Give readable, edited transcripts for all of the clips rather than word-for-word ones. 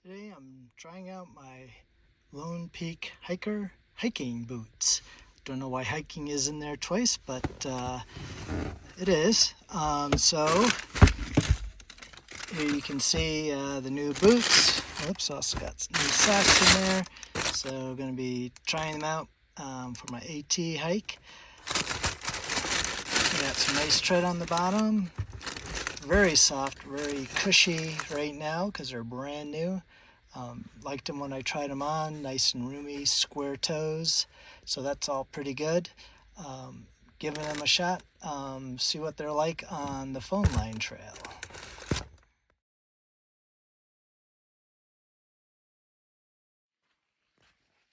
Today I'm trying out my Lone Peak Hiker hiking boots. Don't know why hiking is in there twice, but it is. So here you can see the new boots. Oops, also got new socks in there. So I'm going to be trying them out for my AT hike. Got some nice tread on the bottom. Very soft, very cushy right now because they're brand new. Liked them when I tried them on, nice and roomy, square toes, so that's all pretty good. Giving them a shot, see what they're like on the phone line trail.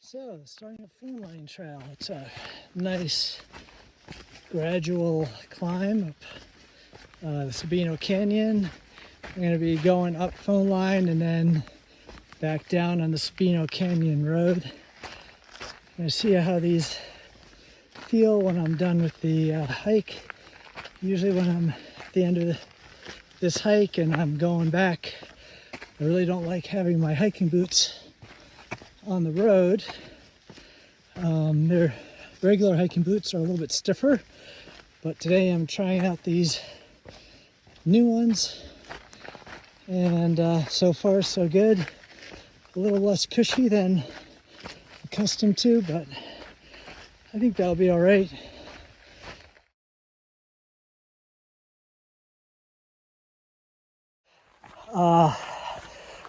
So, starting a phone line trail, it's a nice gradual climb up the Sabino Canyon. I'm going to be going up phone line and then back down on the Sabino Canyon Road. I'm going to see how these feel when I'm done with the hike. Usually when I'm at the end of this hike and I'm going back, I really don't like having my hiking boots on the road. Their regular hiking boots are a little bit stiffer, but today I'm trying out these new ones, and so far so good. A little less cushy than accustomed to, but I think that'll be all right.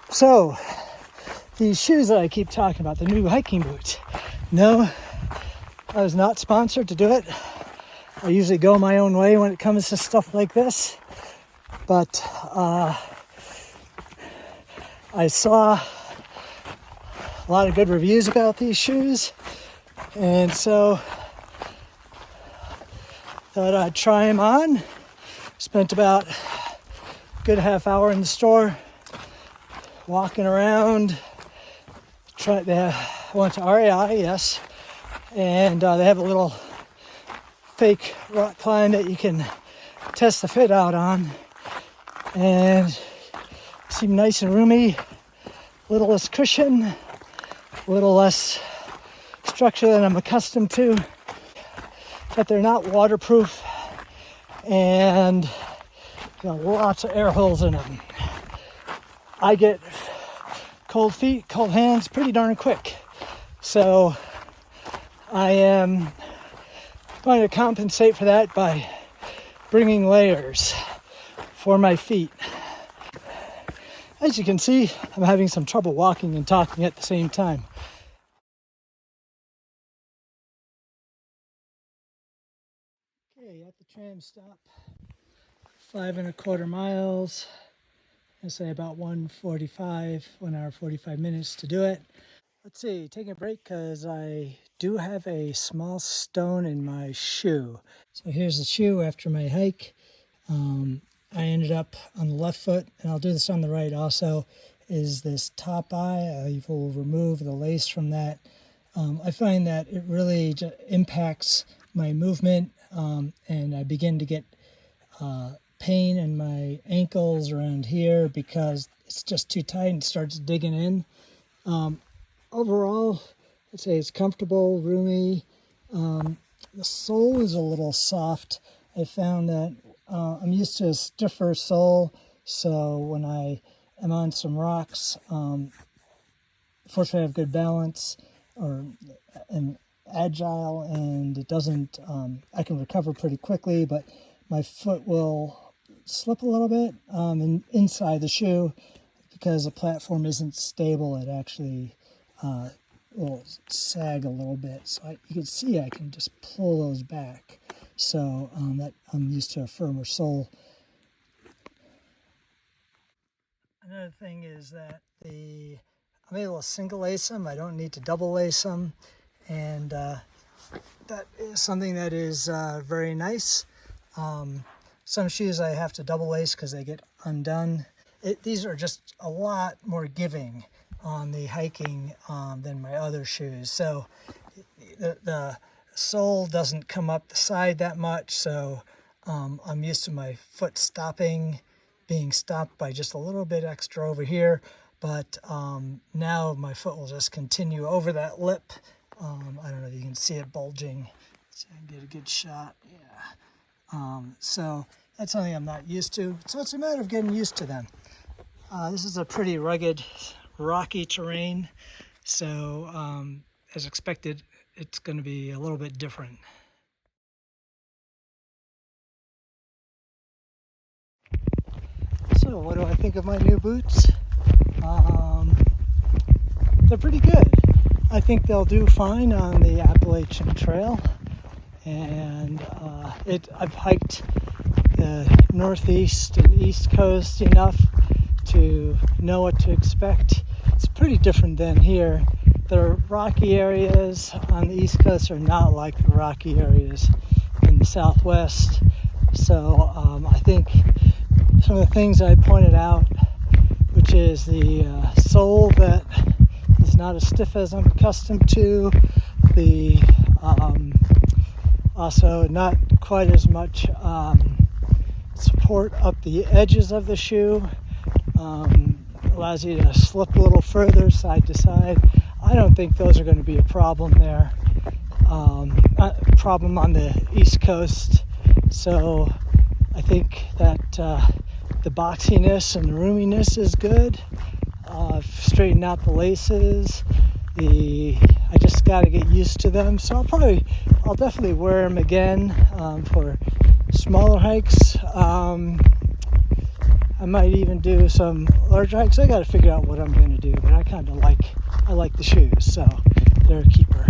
So these shoes that I keep talking about, the new hiking boots. No, I was not sponsored to do it. I usually go my own way when it comes to stuff like this, but I saw a lot of good reviews about these shoes, and so thought I'd try them on. Spent about a good half hour in the store walking around. Went to REI, yes, and they have a little fake rock climb that you can test the fit out on, and seem nice and roomy, a little less cushion, a little less structure than I'm accustomed to, but they're not waterproof, and lots of air holes in them. I get cold feet, cold hands pretty darn quick, so I am going to compensate for that by bringing layers for my feet. As you can see, I'm having some trouble walking and talking at the same time. Okay, at the tram stop, 5.25 miles. I say about 1 hour 45 minutes to do it. Let's see, taking a break because I do have a small stone in my shoe. So here's the shoe after my hike. I ended up on the left foot, and I'll do this on the right also, is this top eye. I will remove the lace from that. I find that it really impacts my movement, and I begin to get pain in my ankles around here because it's just too tight and starts digging in. Overall, I'd say it's comfortable, roomy. The sole is a little soft. I found that I'm used to a stiffer sole, so when I am on some rocks, fortunately I have good balance and agile, and it doesn't, I can recover pretty quickly, but my foot will slip a little bit inside the shoe because the platform isn't stable. It actually will sag a little bit. So you can see I can just pull those back. So that I'm used to a firmer sole. Another thing is that I'm able to single lace them. I don't need to double lace them. And that is something that is very nice. Some shoes I have to double lace because they get undone. These are just a lot more giving on the hiking than my other shoes. So the sole doesn't come up the side that much, so I'm used to my foot being stopped by just a little bit extra over here, but now my foot will just continue over that lip. I don't know if you can see it bulging, so I can get a good shot. Yeah. So that's something I'm not used to. So it's a matter of getting used to them. This is a pretty rugged, rocky terrain, so as expected, it's going to be a little bit different. So what do I think of my new boots? They're pretty good. I think they'll do fine on the Appalachian Trail, and I've hiked the Northeast and East Coast enough to know what to expect. It's pretty different than here. The rocky areas on the East Coast are not like the rocky areas in the Southwest. So I think some of the things I pointed out, which is the sole that is not as stiff as I'm accustomed to, the also not quite as much support up the edges of the shoe, allows you to slip a little further side to side. I don't think those are going to be a problem there, problem on the East Coast. So I think that the boxiness and the roominess is good. Straighten out the laces. I just got to get used to them. So I'll definitely wear them again for smaller hikes. I might even do some larger hikes. I got to figure out what I'm going to do, but I like the shoes, so they're a keeper.